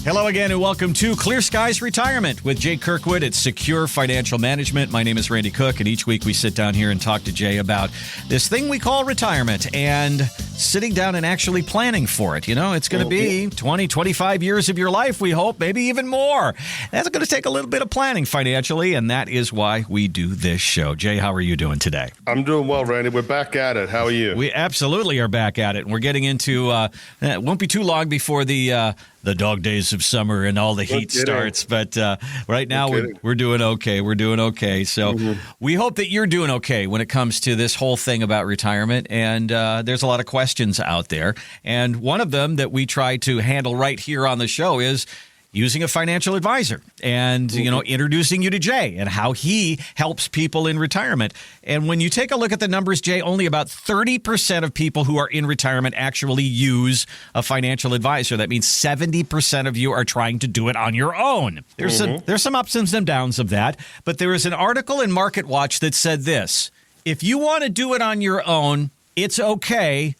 Hello again and welcome to Clear Skies Retirement with Jay Kirkwood at Secure Financial Management. My name is Randy Cook, and each week we sit down here and talk to Jay about this thing we call retirement and sitting down and actually planning for it. You know, it's going to be 20, 25 years of your life, we hope, maybe even more. That's going to take a little bit of planning financially, and that is why we do this show. Jay, how are you doing today? I'm doing well, Randy. We're back at it. How are you? We absolutely are back at it, and we're getting into, it won't be too long before the dog days of summer and all the heat starts. But right now we're doing okay. We're doing okay. So we hope that you're doing okay when it comes to this whole thing about retirement. And there's a lot of questions out there. And one of them that we try to handle right here on the show is using a financial advisor and, you know, introducing you to Jay and how he helps people in retirement. And when you take a look at the numbers, Jay, only about 30% of people who are in retirement actually use a financial advisor. That means 70% of you are trying to do it on your own. There's some ups and some downs of that. But there is an article in Market Watch that said this: if you want to do it on your own, it's okay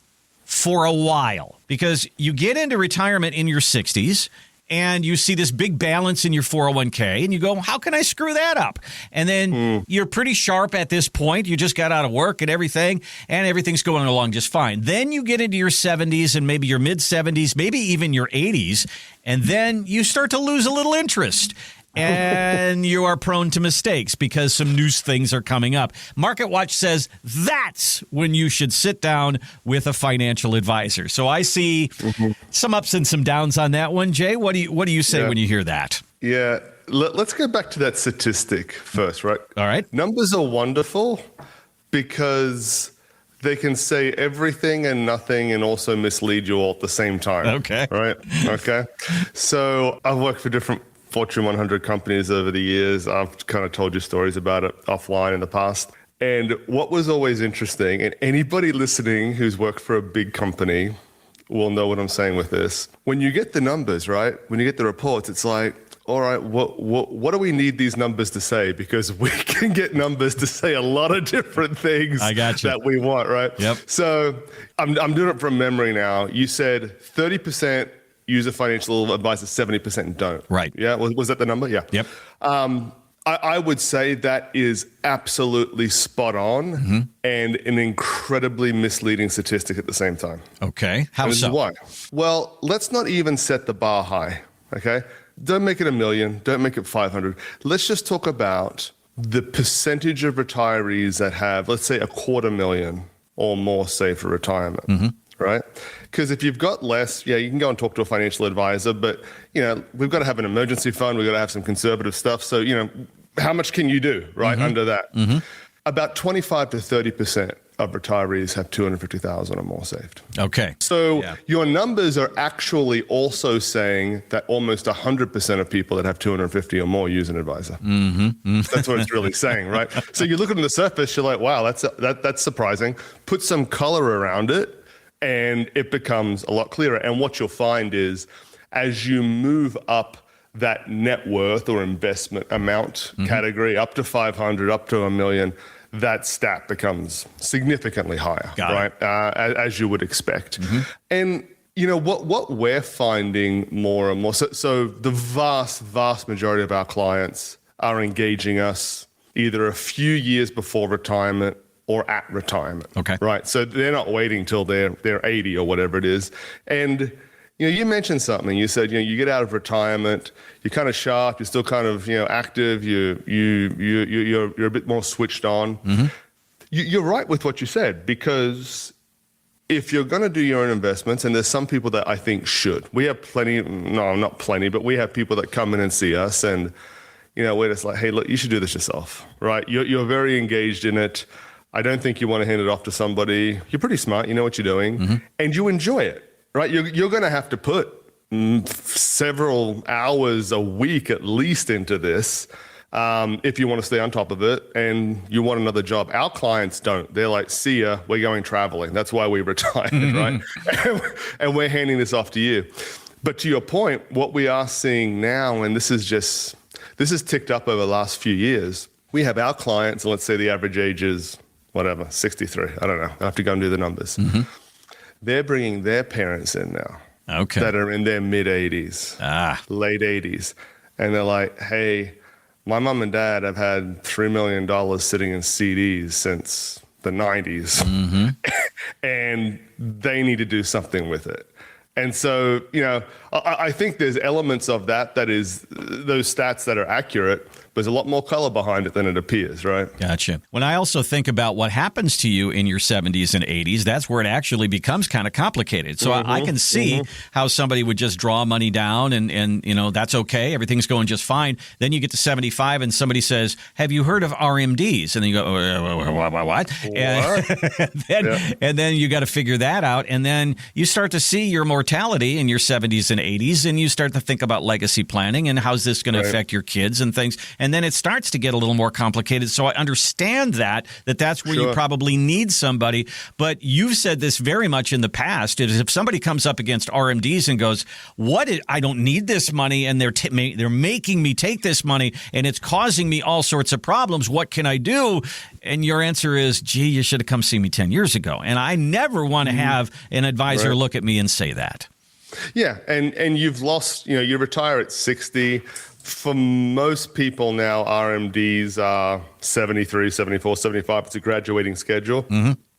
for a while, because you get into retirement in your 60s. And you see this big balance in your 401k, and you go, how can I screw that up? And then you're pretty sharp at this point. You just got out of work and everything's going along just fine. Then you get into your 70s and maybe your mid-70s, maybe even your 80s, and then you start to lose a little interest. And you are prone to mistakes because some new things are coming up. Market Watch says that's when you should sit down with a financial advisor. So I see some ups and some downs on that one. Jay, what do you say when you hear that? Yeah, let's go back to that statistic first, right? All right. Numbers are wonderful because they can say everything and nothing and also mislead you all at the same time. Okay. Right? Okay. So I've worked for different Fortune 100 companies over the years. I've kind of told you stories about it offline in the past. And what was always interesting, and anybody listening who's worked for a big company will know what I'm saying with this. When you get the numbers, right? When you get the reports, it's like, all right, what do we need these numbers to say? Because we can get numbers to say a lot of different things that we want, right? Yep. So I'm doing it from memory now. You said 30% use a financial advisor, 70% don't. Right. Yeah. Was that the number? Yeah. Yep. I would say that is absolutely spot on and an incredibly misleading statistic at the same time. Okay. How so? Why? Well, let's not even set the bar high. Okay. Don't make it 1 million. Don't make it 500. Let's just talk about the percentage of retirees that have, let's say, 250,000 or more saved for retirement. Right? Because if you've got less, you can go and talk to a financial advisor, but, we've got to have an emergency fund. We've got to have some conservative stuff. So, how much can you do, right, under that? About 25 to 30% of retirees have 250,000 or more saved. Okay. So your numbers are actually also saying that almost 100% of people that have 250 or more use an advisor. That's what it's really saying, right? So you look at the surface, you're like, wow, that's surprising. Put some color around it, and it becomes a lot clearer. And what you'll find is as you move up that net worth or investment amount category, up to 500, up to 1 million, that stat becomes significantly higher, right? As you would expect. And, what we're finding more and more, so the vast majority of our clients are engaging us either a few years before retirement or at retirement. Okay. Right. So they're not waiting till they're 80 or whatever it is. And, you mentioned something. You said, you get out of retirement, you're kind of sharp, you're still kind of, active, you're a bit more switched on. You're right with what you said, because if you're going to do your own investments, and there's some people that I think should. We have not plenty, but we have people that come in and see us and, we're just like, hey, look, you should do this yourself, right? You're very engaged in it. I don't think you want to hand it off to somebody. You're pretty smart. You know what you're doing, and you enjoy it, right? You're going to have to put several hours a week at least into this if you want to stay on top of it and you want another job. Our clients don't. They're like, see ya, we're going traveling. That's why we retired, right? And we're handing this off to you. But to your point, what we are seeing now, and this has ticked up over the last few years, we have our clients, and let's say the average age is, 63. I don't know. I have to go and do the numbers. They're bringing their parents in now. that are in their mid-80s, late 80s. And they're like, hey, my mom and dad have had $3 million sitting in CDs since the 90s, and they need to do something with it. And so, I think there's elements of that is those stats that are accurate. There's a lot more color behind it than it appears, right? Gotcha. When I also think about what happens to you in your 70s and 80s, that's where it actually becomes kind of complicated. So I can see how somebody would just draw money down and that's okay. Everything's going just fine. Then you get to 75 and somebody says, have you heard of RMDs? And then you go, what? And then you got to figure that out. And then you start to see your mortality in your 70s and 80s, and you start to think about legacy planning and how's this going to affect your kids and things. And then it starts to get a little more complicated. So I understand that's where you probably need somebody. But you've said this very much in the past, is if somebody comes up against RMDs and goes, I don't need this money, and they're making me take this money, and it's causing me all sorts of problems. What can I do? And your answer is, gee, you should have come see me 10 years ago. And I never want to have an advisor look at me and say that. Yeah, and you've lost, you retire at 60. For most people now, RMDs are 73, 74, 75. It's a graduating schedule.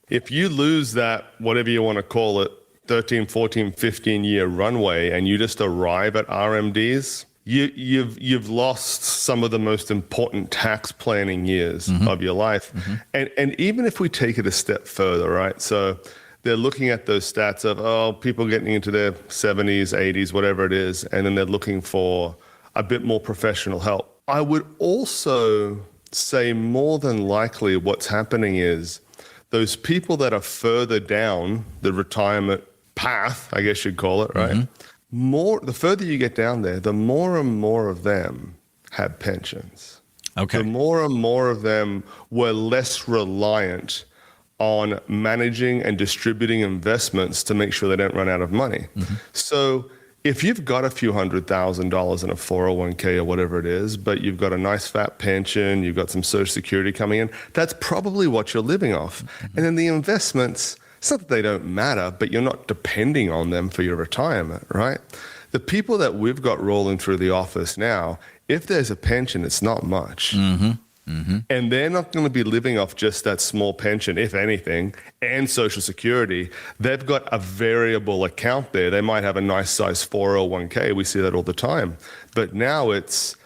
If you lose that, whatever you want to call it, 13, 14, 15-year runway, and you just arrive at RMDs, you've lost some of the most important tax planning years of your life. And even if we take it a step further, right? So they're looking at those stats of, people getting into their 70s, 80s, whatever it is, and then they're looking for a bit more professional help. I would also say more than likely what's happening is those people that are further down the retirement path, I guess you'd call it, right? The further you get down there, the more and more of them have pensions. Okay. The more and more of them were less reliant on managing and distributing investments to make sure they don't run out of money. So if you've got a few $100,000 in a 401k or whatever it is, but you've got a nice fat pension, you've got some Social Security coming in, that's probably what you're living off. And then the investments, it's not that they don't matter, but you're not depending on them for your retirement, right? The people that we've got rolling through the office now, if there's a pension, it's not much. And they're not going to be living off just that small pension, if anything, and Social Security. They've got a variable account there. They might have a nice size 401k. We see that all the time. But now it's,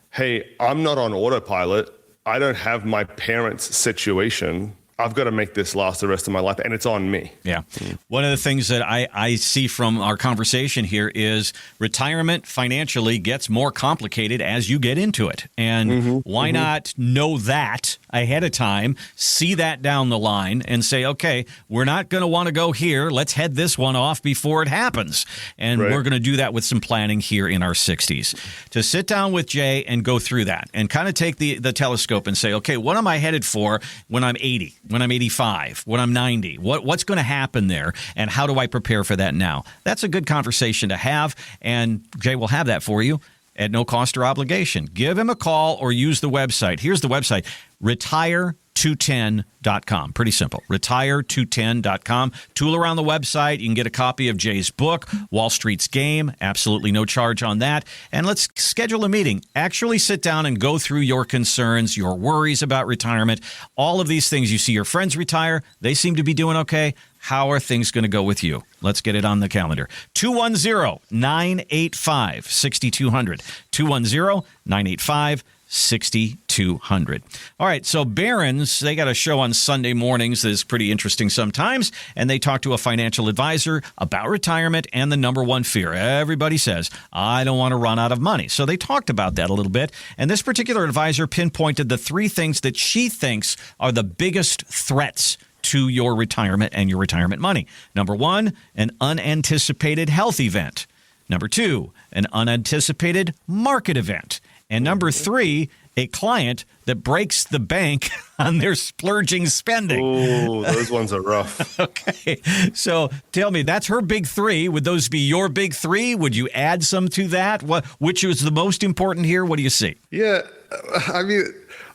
hey, I'm not on autopilot. I don't have my parents' situation. I've got to make this last the rest of my life, and it's on me. Yeah. One of the things that I see from our conversation here is retirement financially gets more complicated as you get into it. And why not know that ahead of time, see that down the line, and say, okay, we're not going to want to go here. Let's head this one off before it happens. And we're going to do that with some planning here in our 60s. To sit down with Jay and go through that and kind of take the telescope and say, okay, what am I headed for when I'm 80? When I'm 85, when I'm 90, what's going to happen there, and how do I prepare for that now? That's a good conversation to have, and Jay will have that for you at no cost or obligation. Give him a call or use the website. Here's the website, retire210.com. Pretty simple, retire210.com. Tool around the website. You can get a copy of Jay's book, Wall Street's Game. Absolutely no charge on that. And let's schedule a meeting. Actually sit down and go through your concerns, your worries about retirement, all of these things. You see your friends retire. They seem to be doing okay. How are things going to go with you? Let's get it on the calendar. 210-985-6200. 210-985-6200. All right, so Barron's, they got a show on Sunday mornings that is pretty interesting sometimes, and they talk to a financial advisor about retirement and the number one fear. Everybody says, I don't want to run out of money. So they talked about that a little bit, and this particular advisor pinpointed the three things that she thinks are the biggest threats to your retirement and your retirement money. Number one, an unanticipated health event. Number two, an unanticipated market event. And number three, a client that breaks the bank on their splurging spending. Oh, those ones are rough. Okay. So tell me, that's her big three. Would those be your big three? Would you add some to that? Which is the most important here? What do you see? Yeah. I mean,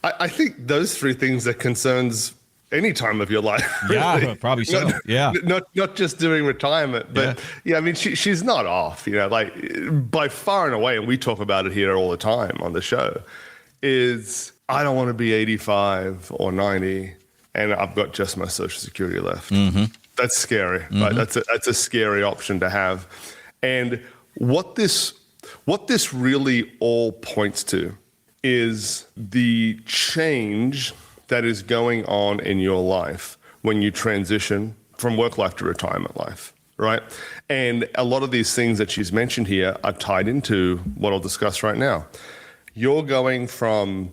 I think those three things are concerns any time of your life. Yeah, really. probably so. Not just doing retirement, but I mean, she's not off, like by far and away, and we talk about it here all the time on the show, is I don't want to be 85 or 90 and I've got just my Social Security left. Mm-hmm. That's scary, right? That's a scary option to have. And what this really all points to is the change that is going on in your life when you transition from work life to retirement life, right? And a lot of these things that she's mentioned here are tied into what I'll discuss right now. You're going from,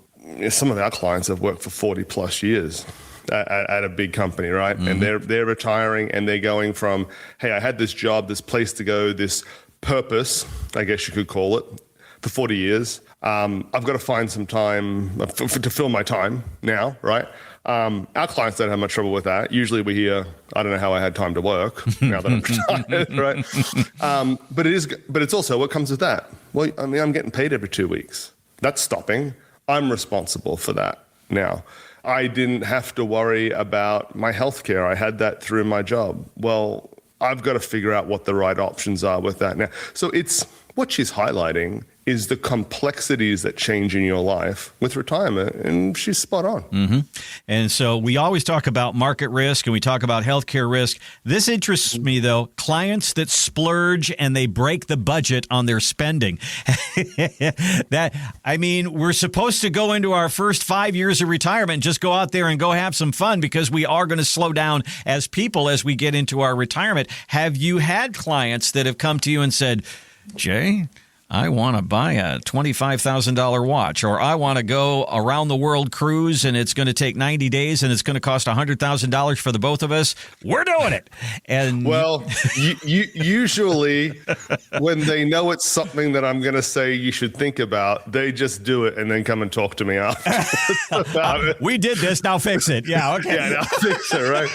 some of our clients have worked for 40 plus years at a big company, right? And they're retiring and they're going from, hey, I had this job, this place to go, this purpose, I guess you could call it, for 40 years. I've got to find some time to fill my time now, right? Our clients don't have much trouble with that. Usually we hear, I don't know how I had time to work now that I'm retired, right? But it's also what comes with that. Well, I mean, I'm getting paid every 2 weeks. That's stopping. I'm responsible for that now. I didn't have to worry about my healthcare. I had that through my job. Well, I've got to figure out what the right options are with that now. So it's what she's highlighting is the complexities that change in your life with retirement, and she's spot on. Mm-hmm. And so we always talk about market risk and we talk about healthcare risk. This interests me, though, clients that splurge and they break the budget on their spending. We're supposed to go into our first 5 years of retirement and just go out there and go have some fun because we are going to slow down as people as we get into our retirement. Have you had clients that have come to you and said, Jay, I want to buy a $25,000 watch, or I want to go around the world cruise and it's going to take 90 days and it's going to cost $100,000 for the both of us? We're doing it. And well, usually when they know it's something that I'm going to say you should think about, they just do it and then come and talk to me after about it. We did this, now fix it. Yeah, okay. Yeah, now fix it, right?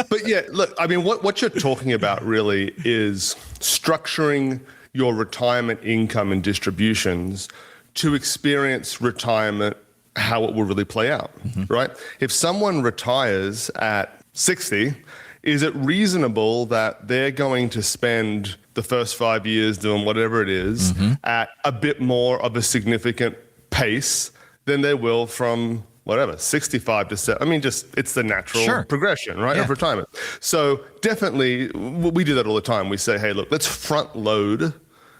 But yeah, look, I mean, what you're talking about really is structuring your retirement income and distributions to experience retirement, how it will really play out, right? If someone retires at 60, is it reasonable that they're going to spend the first 5 years doing whatever it is at a bit more of a significant pace than they will from whatever, 65 to 70. I mean, it's the natural progression, right, of retirement. So definitely, we do that all the time. We say, hey, look, let's front load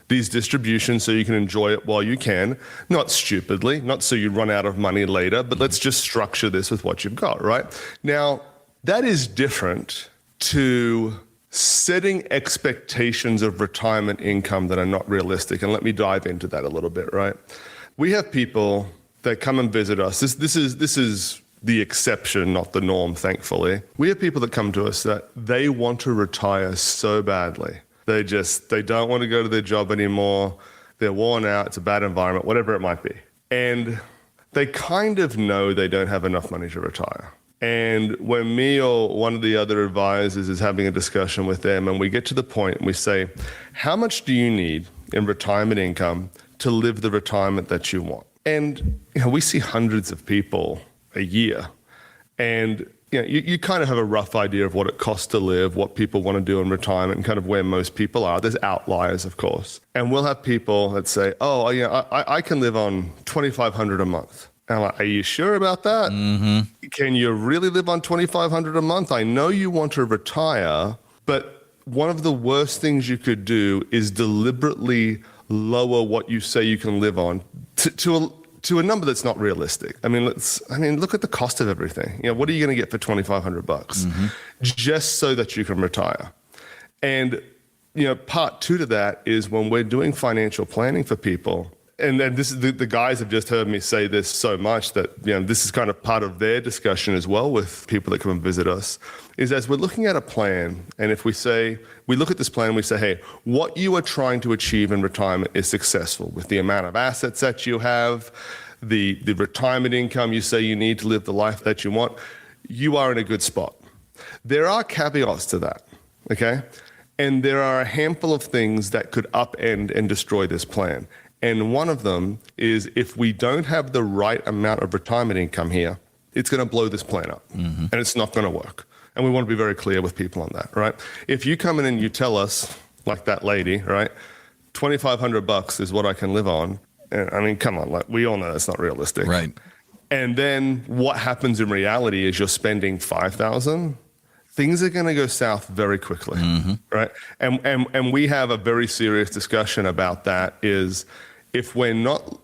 these distributions so you can enjoy it while you can, not stupidly, not so you run out of money later, but let's just structure this with what you've got, right? Now, that is different to setting expectations of retirement income that are not realistic. And let me dive into that a little bit, right? We have people that come and visit us. This is the exception, not the norm, thankfully. We have people that come to us that they want to retire so badly. They don't want to go to their job anymore. They're worn out. It's a bad environment, whatever it might be. And they kind of know they don't have enough money to retire. And when me or one of the other advisors is having a discussion with them and we get to the point and we say, how much do you need in retirement income to live the retirement that you want? And we see hundreds of people a year. And you kind of have a rough idea of what it costs to live, what people want to do in retirement, and kind of where most people are. There's outliers, of course. And we'll have people that say, oh, I can live on $2,500 a month. And I'm like, are you sure about that? Can you really live on $2,500 a month? I know you want to retire, but one of the worst things you could do is deliberately lower what you say you can live on to a number that's not realistic. I mean, look at the cost of everything. What are you going to get for $2,500 just so that you can retire? And part two to that is when we're doing financial planning for people. And then this is the guys have just heard me say this so much that this is kind of part of their discussion as well with people that come and visit us, is as we're looking at a plan, and if we look at this plan and we say, hey, what you are trying to achieve in retirement is successful with the amount of assets that you have, the retirement income you say you need to live the life that you want, you are in a good spot. There are caveats to that, okay? And there are a handful of things that could upend and destroy this plan. And one of them is if we don't have the right amount of retirement income here, it's going to blow this plan up, and it's not going to work. And we want to be very clear with people on that, right? If you come in and you tell us, like that lady, right, $2,500 is what I can live on. And I mean, come on, like we all know that's not realistic. Right. And then what happens in reality is you're spending $5,000. Things are going to go south very quickly, right? And we have a very serious discussion about that is if we're not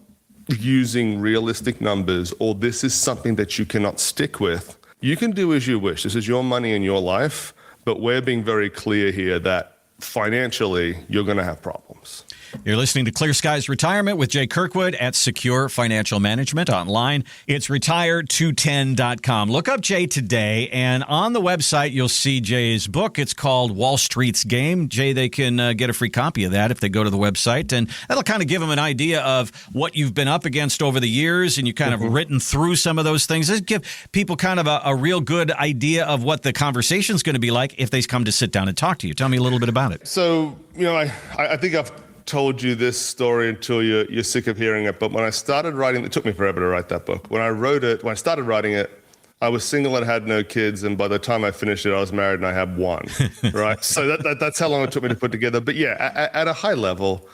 using realistic numbers or this is something that you cannot stick with, you can do as you wish. This is your money and your life, but we're being very clear here that financially you're going to have problems. You're listening to Clear Skies Retirement with Jay Kirkwood at Secure Financial Management online. It's retire210.com. Look up Jay today, and on the website, you'll see Jay's book. It's called Wall Street's Game. Jay, they can get a free copy of that if they go to the website, and that'll kind of give them an idea of what you've been up against over the years, and you kind of written through some of those things. Just give people kind of a real good idea of what the conversation's going to be like if they come to sit down and talk to you. Tell me a little bit about it. So, I think I've told you this story until you're sick of hearing it. But when I started writing, it took me forever to write that book. When I started writing it, I was single and had no kids. And by the time I finished it, I was married and I had one, right? So that's how long it took me to put together. But yeah, at a high level,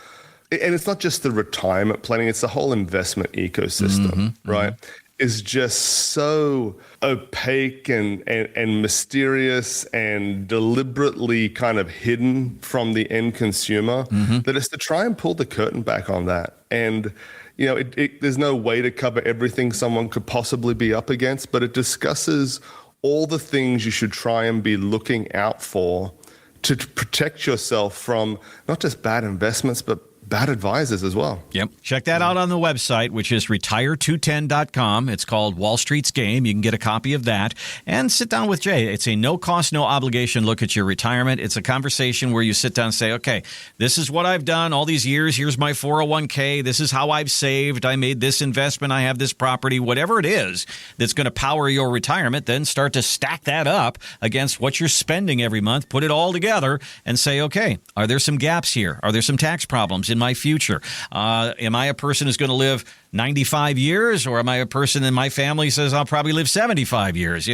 and it's not just the retirement planning, it's the whole investment ecosystem, right? Is just so opaque and mysterious and deliberately kind of hidden from the end consumer that it's to try and pull the curtain back on that. And, there's no way to cover everything someone could possibly be up against, but it discusses all the things you should try and be looking out for to protect yourself from not just bad investments, but bad advisors as well. Yep. Check that out on the website, which is retire210.com. It's called Wall Street's Game. You can get a copy of that and sit down with Jay. It's a no cost, no obligation look at your retirement. It's a conversation where you sit down and say, okay, this is what I've done all these years. Here's my 401k. This is how I've saved. I made this investment. I have this property, whatever it is that's going to power your retirement. Then start to stack that up against what you're spending every month. Put it all together and say, okay, are there some gaps here? Are there some tax problems in my future? Am I a person who's going to live 95 years, or am I a person in my family says I'll probably live 75 years?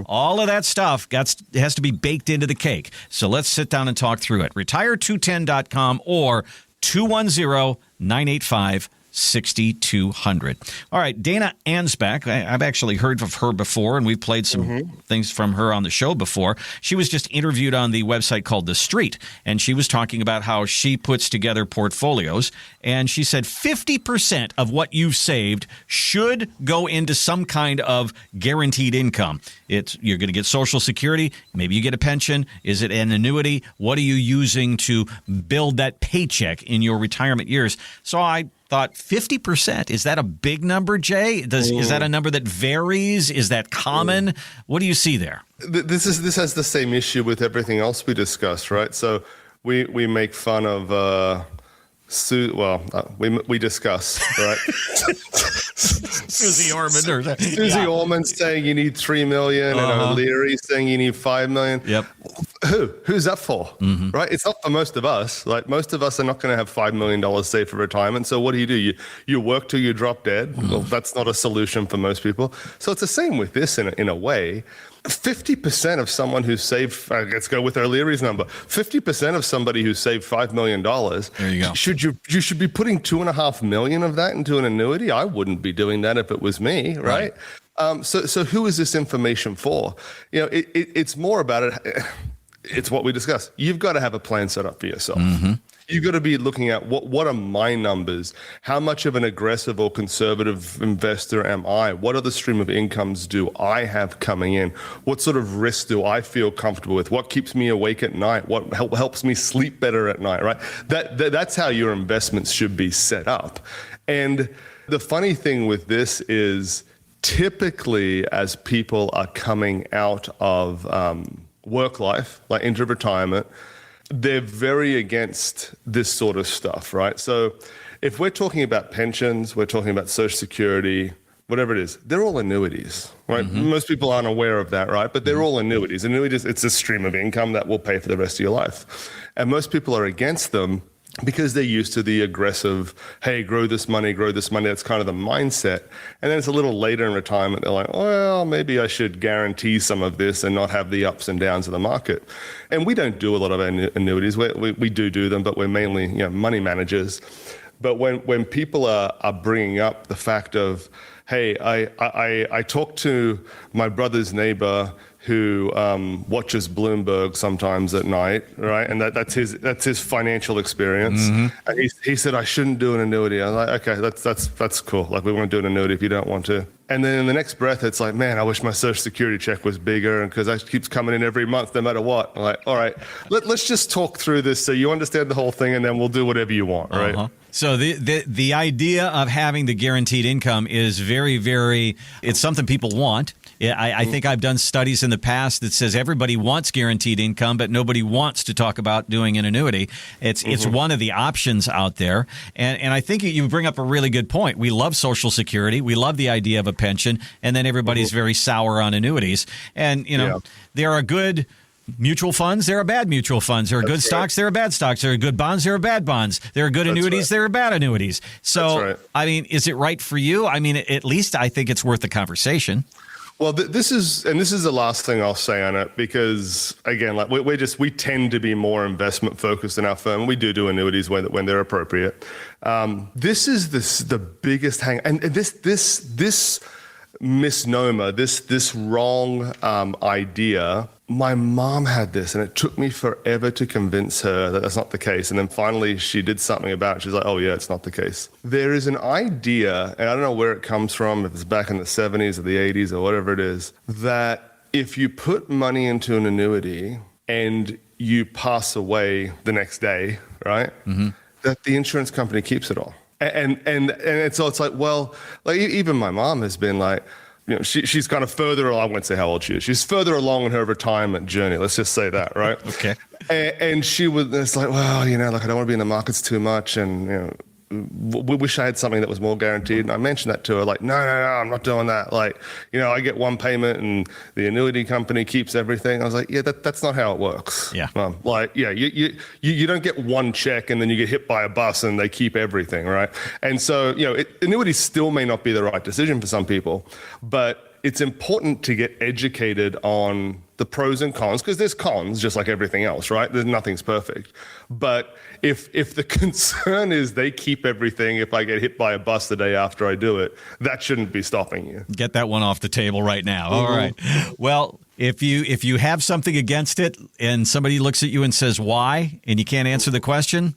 All of that stuff has to be baked into the cake. So let's sit down and talk through it. Retire210.com or 210-985 6200. All right, Dana Ansbach. I've actually heard of her before, and we've played some things from her on the show before. She was just interviewed on the website called The Street, and she was talking about how she puts together portfolios, and she said 50% of what you've saved should go into some kind of guaranteed income. You're going to get Social Security, maybe you get a pension. Is it an annuity? What are you using to build that paycheck in your retirement years? So I thought 50%. Is that a big number, Jay? Is that a number that varies? Is that common? What do you see there? This has the same issue with everything else we discussed, right? So we make fun of we discuss, right? Susie Orman. Susie Orman saying you need 3 million and O'Leary saying you need 5 million. Yep. Who's that for? Right? It's not for most of us. Like most of us are not going to have $5 million saved for retirement. So what do? You work till you drop dead. Well, that's not a solution for most people. So it's the same with this in a way. 50% of someone who saved, let's go with O'Leary's number, 50% of somebody who saved $5 million, there you go. You should be putting $2.5 million of that into an annuity. I wouldn't be doing that if it was me, right? So who is this information for? It's more about it. It's what we discussed. You've got to have a plan set up for yourself. You've got to be looking at what are my numbers? How much of an aggressive or conservative investor am I? What other stream of incomes do I have coming in? What sort of risks do I feel comfortable with? What keeps me awake at night? What helps me sleep better at night, right? That's how your investments should be set up. And the funny thing with this is typically as people are coming out of work life, like into retirement, they're very against this sort of stuff, right? So if we're talking about pensions, we're talking about Social Security, whatever it is, they're all annuities, right? Most people aren't aware of that, right? But they're all annuities. Annuities, it's a stream of income that will pay for the rest of your life. And most people are against them because they're used to the aggressive, hey, grow this money. That's kind of the mindset. And then it's a little later in retirement, they're like, well, maybe I should guarantee some of this and not have the ups and downs of the market. And we don't do a lot of annuities. We do them, but we're mainly money managers. But when people are bringing up the fact of, hey, I talked to my brother's neighbor who watches Bloomberg sometimes at night, right? And that's his financial experience. Mm-hmm. And he said I shouldn't do an annuity. I was like, okay, that's cool. Like, we want to do an annuity if you don't want to. And then in the next breath, it's like, man, I wish my Social Security check was bigger, because that keeps coming in every month, no matter what. I'm like, all right, let's just talk through this so you understand the whole thing, and then we'll do whatever you want, right? Uh-huh. So the idea of having the guaranteed income is very, very, it's something people want. I think I've done studies in the past that says everybody wants guaranteed income, but nobody wants to talk about doing an annuity. It's one of the options out there. And I think you bring up a really good point. We love Social Security. We love the idea of a pension. And then everybody's very sour on annuities. And, there are good mutual funds, there are bad mutual funds. There are good stocks, there are bad stocks. There are good bonds, there are bad bonds. There are good annuities, there are bad annuities. So, I mean, is it right for you? I mean, at least I think it's worth the conversation. Well, this is the last thing I'll say on it, because again, like we tend to be more investment focused in our firm. We do annuities when they're appropriate. This is the biggest hang, and this misnomer, this wrong idea. My mom had this, and it took me forever to convince her that that's not the case. And then finally she did something about it. She's like, oh yeah, it's not the case. There is an idea, and I don't know where it comes from, if it's back in the 70s or the 80s or whatever it is, that if you put money into an annuity and you pass away the next day, right, that the insurance company keeps it all. And so it's like, well, like even my mom has been like, she's kind of further along. I won't say how old she is. She's further along in her retirement journey. Let's just say that, right? Okay. And it's like, well, like I don't want to be in the markets too much, and we wish I had something that was more guaranteed. And I mentioned that to her, like, no, I'm not doing that. Like, I get one payment and the annuity company keeps everything. I was like, yeah, that's not how it works. Yeah. You don't get one check and then you get hit by a bus and they keep everything, right? And so, annuities still may not be the right decision for some people, but it's important to get educated on the pros and cons, because there's cons just like everything else, right? Nothing's perfect. But if the concern is they keep everything, if I get hit by a bus the day after I do it, that shouldn't be stopping you. Get that one off the table right now. All right. Well, if you have something against it and somebody looks at you and says why, and you can't answer the question,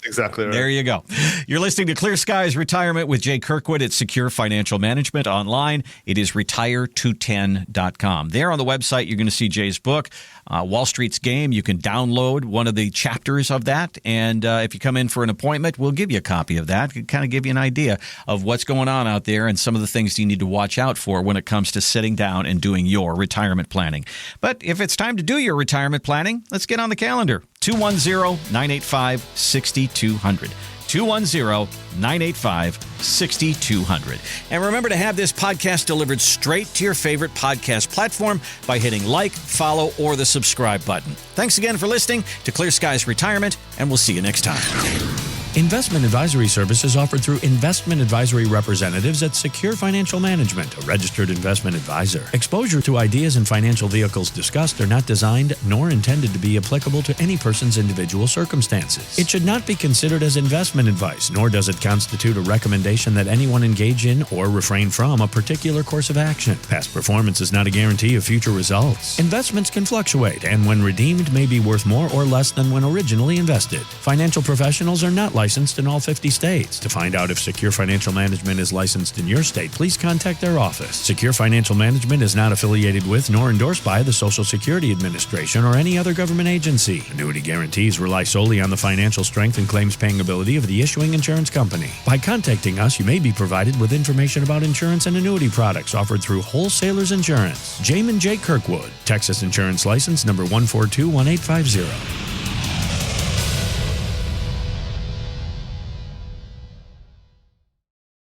exactly right. There you go. You're listening to Clear Skies Retirement with Jay Kirkwood at Secure Financial Management. Online, it is retire210.com. There on the website, you're going to see Jay's book, Wall Street's Game. You can download one of the chapters of that. And if you come in for an appointment, we'll give you a copy of that. It kind of give you an idea of what's going on out there and some of the things you need to watch out for when it comes to sitting down and doing your retirement planning. But if it's time to do your retirement planning, let's get on the calendar. 210-985-6200. 210-985-6200. And remember to have this podcast delivered straight to your favorite podcast platform by hitting like, follow, or the subscribe button. Thanks again for listening to Clear Skies Retirement, and we'll see you next time. Investment advisory services offered through investment advisory representatives at Secure Financial Management, a registered investment advisor. Exposure to ideas and financial vehicles discussed are not designed nor intended to be applicable to any person's individual circumstances. It should not be considered as investment advice, nor does it constitute a recommendation that anyone engage in or refrain from a particular course of action. Past performance is not a guarantee of future results. Investments can fluctuate, and when redeemed may be worth more or less than when originally invested. Financial professionals are not licensed in all 50 states. To find out if Secure Financial Management is licensed in your state, please contact their office. Secure Financial Management is not affiliated with nor endorsed by the Social Security Administration or any other government agency. Annuity guarantees rely solely on the financial strength and claims paying ability of the issuing insurance company. By contacting us, you may be provided with information about insurance and annuity products offered through Wholesalers Insurance. Jamin J. Kirkwood, Texas Insurance License number 1421850.